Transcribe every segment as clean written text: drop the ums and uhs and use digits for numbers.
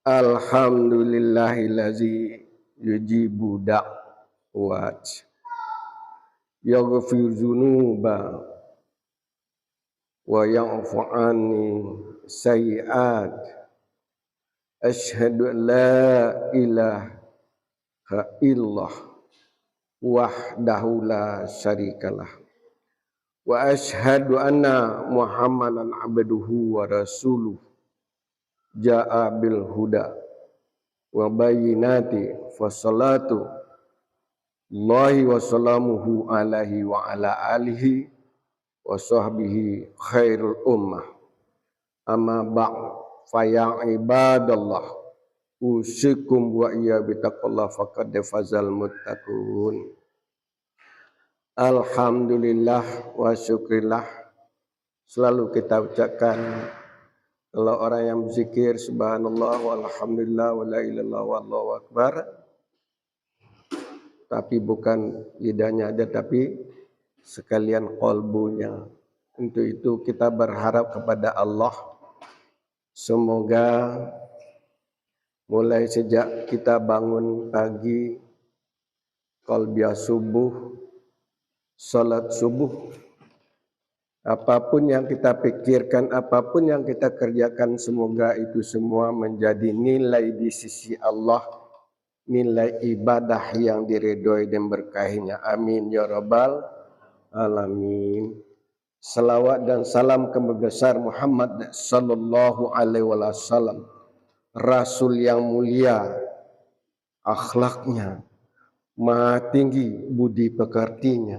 Alhamdulillahillazi yujibu da'wat yaghfir dzunuba wa ya'fu anni sayyi'at. Asyhadu an la ilaha illallah wahdahu la syarikalah wa asyhadu anna Muhammadan abduhu wa rasuluh ja'a bil huda wa bayyinati fa salatu Allahi wa salamuhu alaihi wa ala alihi wa sahbihi khairul ummah. Amma ba'd fa ya ibadallah usikum wa iya bitaqallah faqad fazal muttaqun. Alhamdulillah wa syukrillah, selalu kita ucapkan kalau orang yang berzikir subhanallah walhamdulillah wa la ilaha illallah wallahu akbar, tapi bukan lidahnya aja tapi sekalian qalbunya. Untuk itu kita berharap kepada Allah semoga mulai sejak kita bangun pagi, qalbiyah subuh, salat subuh, apapun yang kita pikirkan, apapun yang kita kerjakan, semoga itu semua menjadi nilai di sisi Allah, nilai ibadah yang diridhoi dan berkahinya. Amin ya rabbal alamin. Salawat dan salam kepada besar Muhammad sallallahu alaihi wasallam, Rasul yang mulia, akhlaknya maha tinggi, budi pekertinya.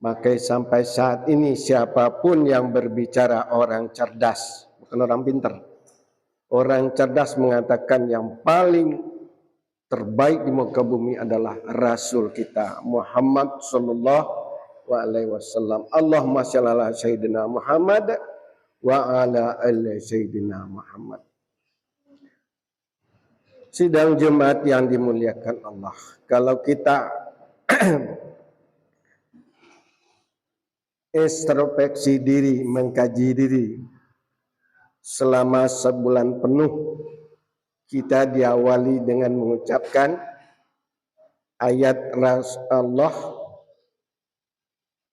Maka sampai saat ini siapapun yang berbicara orang cerdas, bukan orang pintar. Orang cerdas mengatakan yang paling terbaik di muka bumi adalah Rasul kita Muhammad sallallahu alaihi wasallam. Allahumma shalli ala sayyidina Muhammad wa ala ali sayyidina Muhammad. Sidang jemaat yang dimuliakan Allah, kalau kita introspeksi diri, mengkaji diri selama sebulan penuh, kita diawali dengan mengucapkan ayat Allah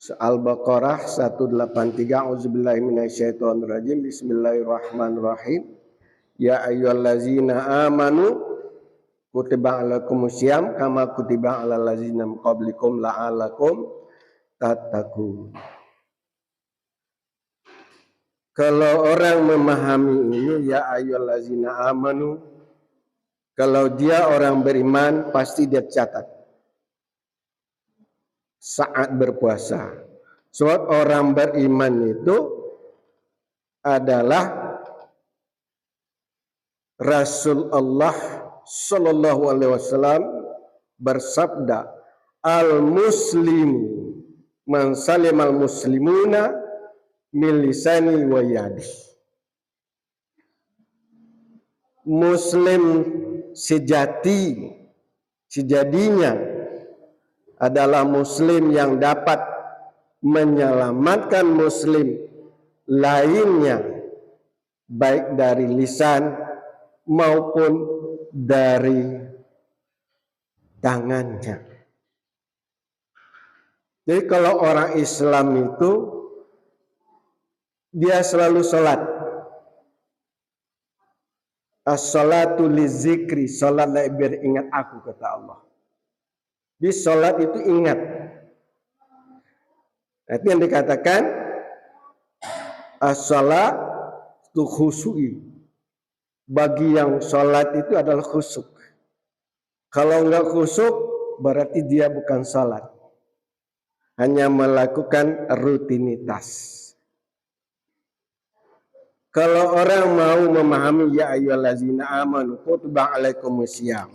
Al-Baqarah 183, auzubillahi minasyaitonirrajim, bismillahirrahmanirrahim. Ya ayyuhallazina amanu kutiba alaikumusiyam kama kutiba alal ladzina min qablikum la'allakum tattaqun. Kalau orang memahami ini, ya ayyuhallazina amanu, kalau dia orang beriman, pasti dia catat saat berpuasa. Sebab orang beriman itu adalah Rasul Allah sallallahu alaihi wasallam bersabda, al-muslim man salimal muslimuna min lisani wa yadi. Muslim sejatinya adalah muslim yang dapat menyelamatkan muslim lainnya, baik dari lisan maupun dari tangannya. Jadi kalau orang Islam itu dia selalu sholat. As-salatu lizikri, sholatlah biar ingat aku, kata Allah. Di sholat itu ingat. Itu yang dikatakan as-salatu khusyu'i. Bagi yang sholat itu adalah khusyuk. Kalau enggak khusyuk berarti dia bukan sholat, hanya melakukan rutinitas. Kalau orang mau memahami ya ayyuhallazina amanu kutiba alaikumusiyam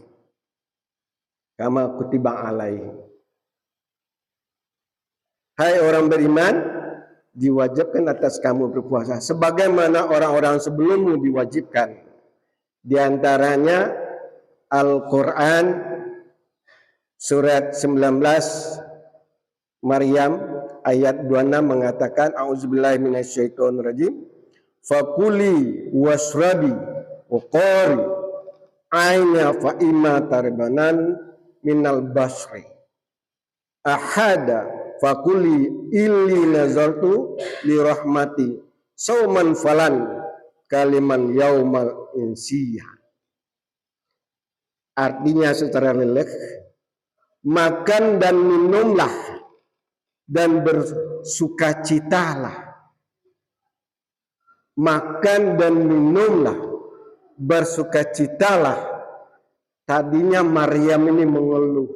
kama kutiba alaihim. Hai orang beriman, diwajibkan atas kamu berpuasa sebagaimana orang-orang sebelummu diwajibkan. Di antaranya Al-Quran surat 19 Maryam ayat 26 mengatakan a'udzubillahi minasyaitonirrajim fakuli wasrabi waqari aina fa imma tarbanan minal basri ahada fakuli illi nazartu li rahmati sauman falan kaliman yaumal insiyah. Artinya secara rileks, makan dan minumlah dan bersukacitalah. Makan dan minumlah, bersukacitalah. Tadinya Maryam ini mengeluh.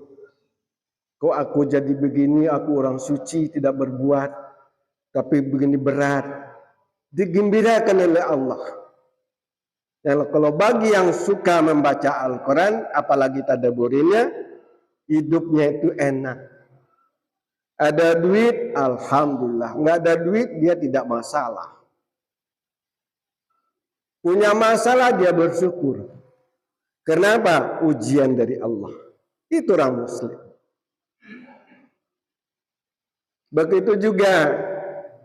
Kok aku jadi begini, aku orang suci tidak berbuat, tapi begini berat. Digembirakan oleh Allah. Dan kalau bagi yang suka membaca Al-Quran, apalagi tadabburinya, hidupnya itu enak. Ada duit, alhamdulillah. Nggak ada duit, dia tidak masalah. Punya masalah, dia bersyukur. Kenapa? Ujian dari Allah. Itu orang muslim. Begitu juga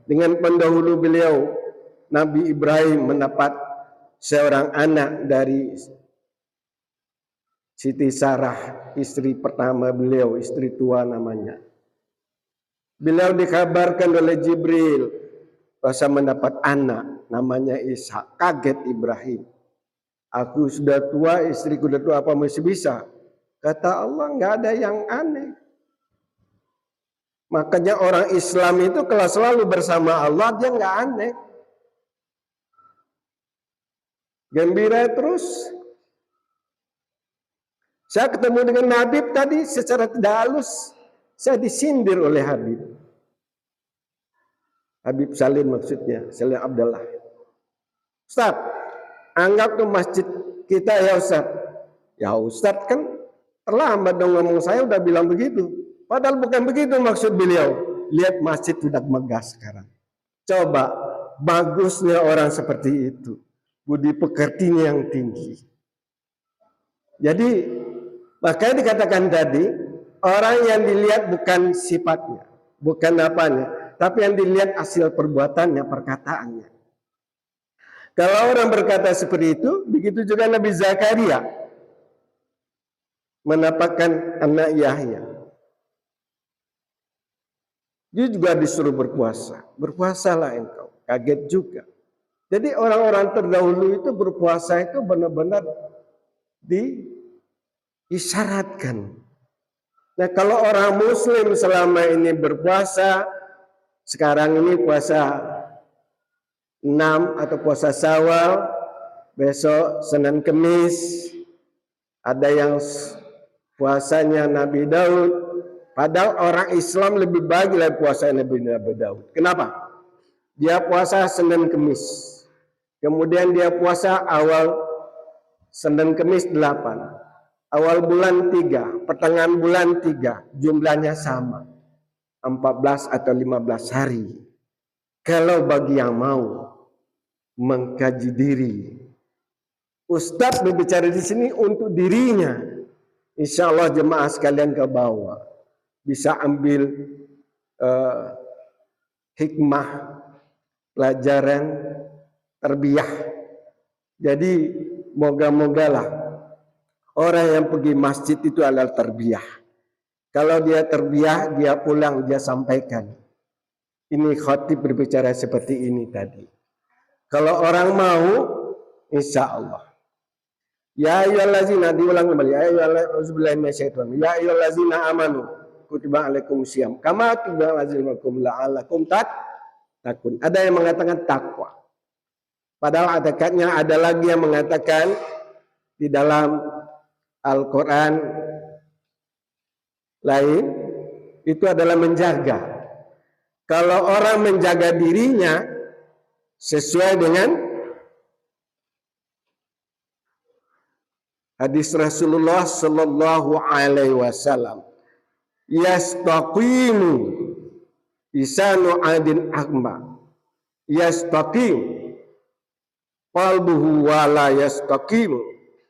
dengan pendahulu beliau, Nabi Ibrahim mendapat seorang anak dari Siti Sarah, istri pertama beliau, istri tua namanya. Beliau dikabarkan oleh Jibril bahwa mendapat anak namanya Ishak. Kaget Ibrahim. Aku sudah tua, istriku sudah tua, apa masih bisa? Kata Allah, nggak ada yang aneh. Makanya orang Islam itu kalau selalu bersama Allah, dia nggak aneh. Gembira terus. Saya ketemu dengan Habib tadi secara tidak halus. Saya disindir oleh Habib. Habib Salim maksudnya, Salim Abdullah. Ustaz, anggap tuh masjid kita ya Ustaz. Ya Ustaz kan terlambat dong ngomong, saya udah bilang begitu. Padahal bukan begitu maksud beliau. Lihat masjid sudah megah sekarang. Coba, bagusnya orang seperti itu. Budi pekertinya yang tinggi. Jadi, makanya dikatakan tadi, orang yang dilihat bukan sifatnya, bukan apanya, tapi yang dilihat hasil perbuatannya, perkataannya. Kalau orang berkata seperti itu, begitu juga Nabi Zakaria mendapatkan anak Yahya. Dia juga disuruh berpuasa. Berpuasalah engkau. Kaget juga. Jadi orang-orang terdahulu itu berpuasa itu benar-benar diisyaratkan. Nah kalau orang muslim selama ini berpuasa, sekarang ini puasa 6 atau puasa Syawal, besok Senin Kemis, ada yang puasanya Nabi Daud. Padahal orang Islam lebih baik dari puasa Nabi Daud. Kenapa? Dia puasa Senin Kemis. Kemudian dia puasa awal Senin Kemis 8. Awal bulan 3, pertengahan bulan 3, jumlahnya sama. 14 atau 15 hari. Kalau bagi yang mau mengkaji diri. Ustadz berbicara di sini untuk dirinya. Insya Allah jemaah sekalian ke bawah. Bisa ambil hikmah, pelajaran, tarbiyah. Jadi moga-mogalah orang yang pergi masjid itu adalah tarbiyah. Kalau dia tarbiyah, dia pulang, dia sampaikan. Ini khatib berbicara seperti ini tadi. Kalau orang mau, insya Allah. Ya ayyuhallazina, diulang kembali. Ya ayyuhallazina amanu kutiba alaikum syiyam kama kutiba alaikum la'allakum tattaqun. Ada yang mengatakan takwa. Padahal ada lagi yang mengatakan di dalam Al-Quran lain itu adalah menjaga. Kalau orang menjaga dirinya sesuai dengan hadis Rasulullah Sallallahu Alaihi Wasallam, yastaqimu isanu adin akma, yastaqim qalbuhu wala yastaqim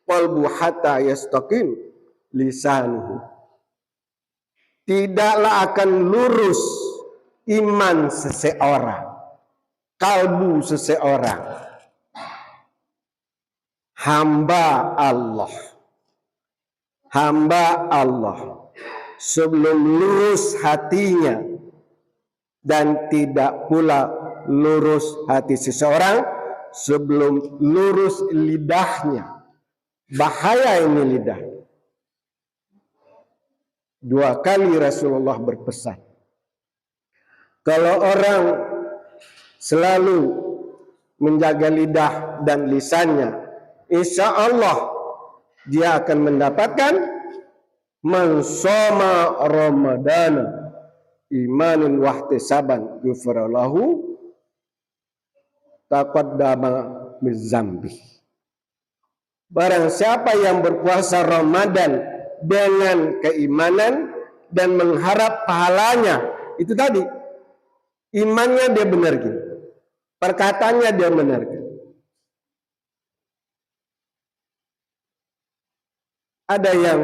qalbu hatta yastaqim lisanuhu. Tidaklah akan lurus iman seseorang, kalbu seseorang, hamba Allah hamba Allah sebelum lurus hatinya dan tidak pula lurus hati seseorang sebelum lurus lidahnya. Bahaya ini lidah. 2 kali Rasulullah berpesan. Kalau orang selalu menjaga lidah dan lisannya, insya Allah dia akan mendapatkan man shoma Ramadan imanan wahtisaban ghufira lahu taqaddama min zambi. Barang siapa yang berpuasa Ramadan dengan keimanan dan mengharap pahalanya, itu tadi imannya dia benarkan, perkataannya dia benarkan. Ada yang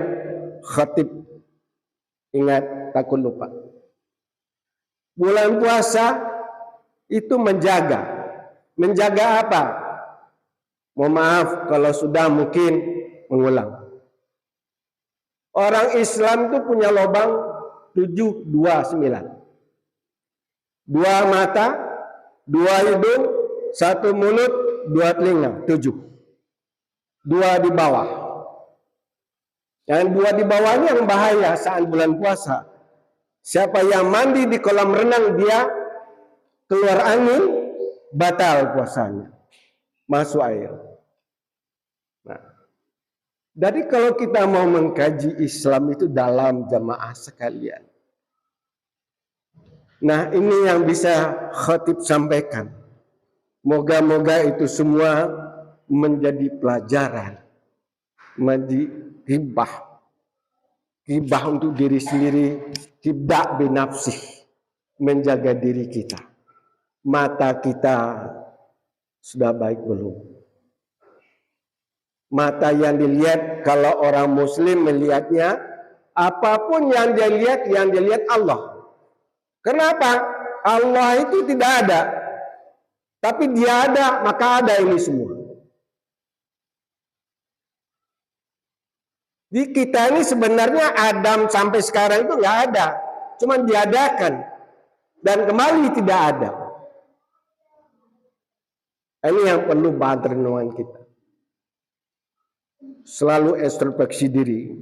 khatib, ingat takut lupa. Bulan puasa itu menjaga apa? Mohon maaf kalau sudah mungkin mengulang. Orang Islam itu punya lubang 7, 2, 9. 2 mata, 2 hidung, 1 mulut, 2 telinga, 7. 2 di bawah. Yang 2 di bawah ini yang bahaya saat bulan puasa. Siapa yang mandi di kolam renang dia keluar angin, batal puasanya. Masuk air. Nah, jadi kalau kita mau mengkaji Islam itu dalam jamaah sekalian. Nah, ini yang bisa khatib sampaikan. Moga-moga itu semua menjadi pelajaran, menjadi hibah untuk diri sendiri, hibda binafsih, menjaga diri kita. Mata kita sudah baik belum? Mata yang dilihat, kalau orang muslim melihatnya, apapun yang dia lihat Allah. Kenapa? Allah itu tidak ada. Tapi dia ada, maka ada ini semua. Di kita ini sebenarnya Adam sampai sekarang itu nggak ada. Cuma diadakan. Dan kembali tidak ada. Ini yang perlu bahan renungan kita. Selalu introspeksi diri.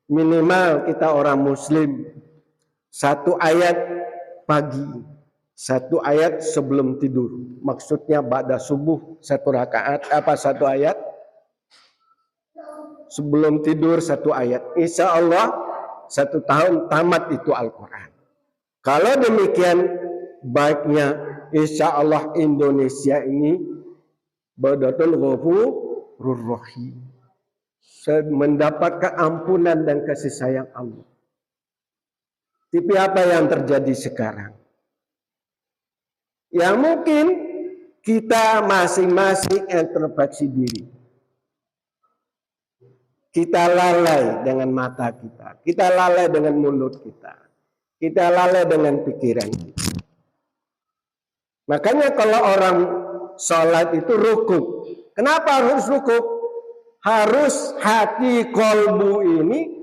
Minimal kita orang muslim 1 ayat pagi, 1 ayat sebelum tidur. Maksudnya ba'da subuh 1 rakaat, 1 ayat. Sebelum tidur 1 ayat. Insya Allah 1 tahun tamat itu Al-Quran. Kalau demikian baiknya insya Allah Indonesia ini Badatul Ghafurur Rahim, mendapatkan ampunan dan kasih sayang Allah. Tapi apa yang terjadi sekarang? Yang mungkin kita masing-masing introspeksi diri. Kita lalai dengan mata kita. Kita lalai dengan mulut kita. Kita lalai dengan pikiran kita. Makanya kalau orang sholat itu rukuk. Kenapa harus rukuk? Harus hati kolbu ini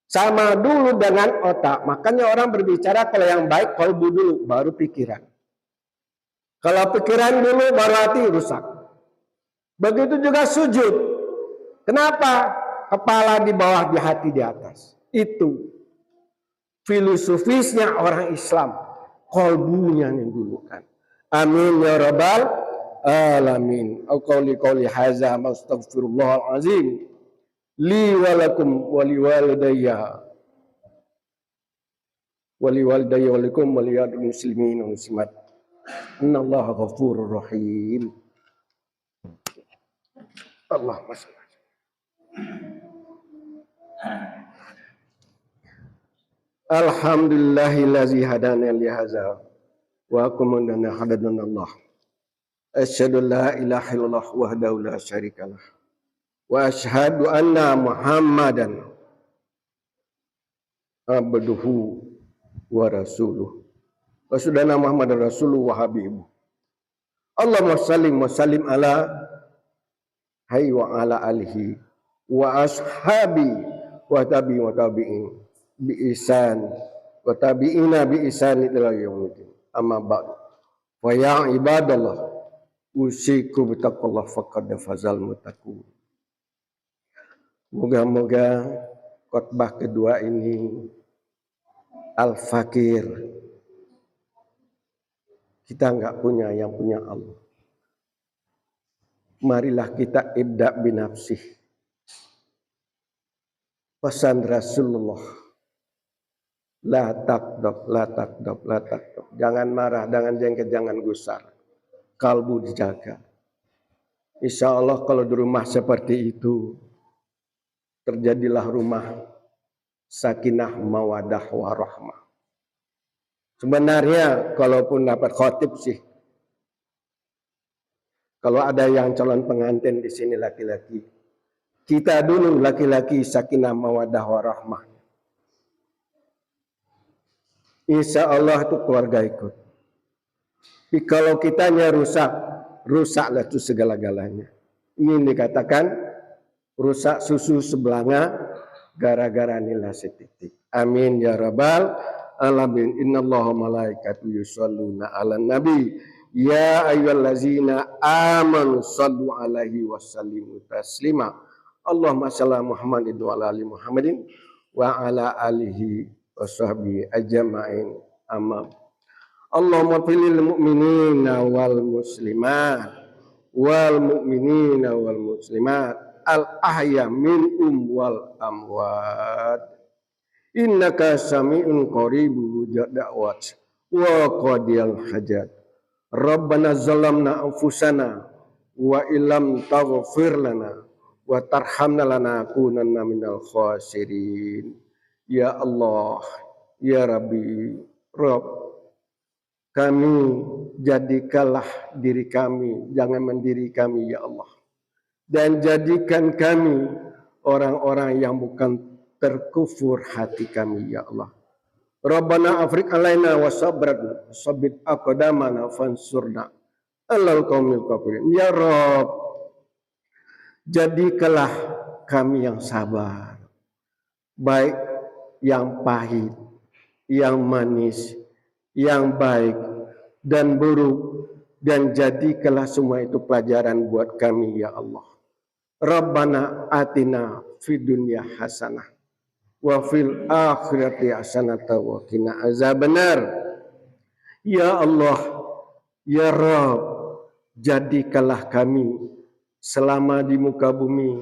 sama dulu dengan otak. Makanya orang berbicara kalau yang baik kolbu dulu, baru pikiran. Kalau pikiran dulu, baru hati rusak. Begitu juga sujud. Kenapa? Kepala di bawah, di hati di atas. Itu filosofisnya orang Islam. Kolbunya yang dulu kan. Amin ya rabbal alamin. Au qauli hadza astaghfirullahal azim li wa lakum wa liwalidayya wa lakum wa lil muslimin wal muslimat. Innallaha ghafurur rahim. Allahumma shalli. Alhamdulillahillazi hadana li hadza wa kumana hadana Allah. Asyhadu la ilaha illallah wahdahu la syarikalah. Wa asyhadu anna Muhammadan abduhu wa rasuluh. Wa sudana Muhammadan rasuluhu wa habibu. Allahumma sallim wa sallim ala hayy wa ala alihi wa ashabi wa tabi'in bi ihsan wa tabi'ina bi ihsan ila yaumil amma ba'd. Wa ya ibadallah usikum bittaqullah faqad fazal muttaqun. Moga-moga khotbah kedua ini al-fakir. Kita enggak punya, yang punya Allah. Marilah kita ibda binafsih. Pesan Rasulullah. La takdob, la takdob, la takdob. Jangan marah, jangan jengkel, jangan gusar. Kalbu dijaga. Insya Allah kalau di rumah seperti itu, terjadilah rumah sakinah mawadah warahmah. Sebenarnya kalaupun dapat khotib sih, kalau ada yang calon pengantin di sini laki-laki, kita dulu laki-laki sakinah mawadah warahmah. Insya Allah itu keluarga ikut. Tapi kalau kitanya rusak, rusaklah itu segala-galanya. Ini dikatakan rusak susu sebelanga gara-gara nilai setitik. Amin ya rabbal alamin. Innallaha malaikatu yusholluna 'alan nabi. Ya ayyuhallazina amanu shallu 'alaihi wasallimu taslima. Allahumma shalli Muhammadin wa ala ali Muhammadin wa ala alihi washabbihi ajma'in. Amma Allahumma fil mu'minina wal muslimat wal mu'minina wal muslimat al ahya minhum wal amwat innaka sami'un qaribul da'wat wa qadiyal hajat. Rabbana zalamna anfusana wa illam taghfir lana wa tarhamna lanakunanna minal khasirin. Ya Allah, ya Rabbi, Rabb, kami jadikanlah diri kami, jangan mendiri kami ya Allah. Dan jadikan kami orang-orang yang bukan terkufur hati kami ya Allah. Rabbana afrik alaina wa sabran sabit aqdamana fansurna alal qaumil kafirin. Ya Rabb, jadikanlah kami yang sabar, baik yang pahit, yang manis, yang baik dan buruk, dan jadikanlah semua itu pelajaran buat kami ya Allah. Rabbana atina fid dunya hasanah wa fil akhirati hasanatan wa qina azabannar. Ya Allah, ya Rabb, jadikanlah kami selama di muka bumi,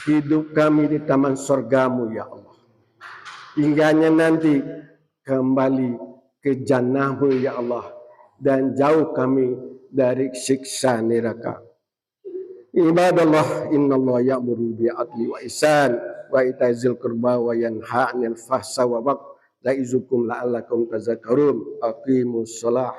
hidup kami di taman surgamu ya Allah. Hingganya nanti kembali ke jannahmu ya Allah, dan jauh kami dari siksa neraka. Ibadallah, innallaha ya'muru bil adli wa ihsan wa ita'zil qurba wa yanha 'anil fahsya'i wa ya'izukum la'allakum tadhakkarun. Aqimus shalah.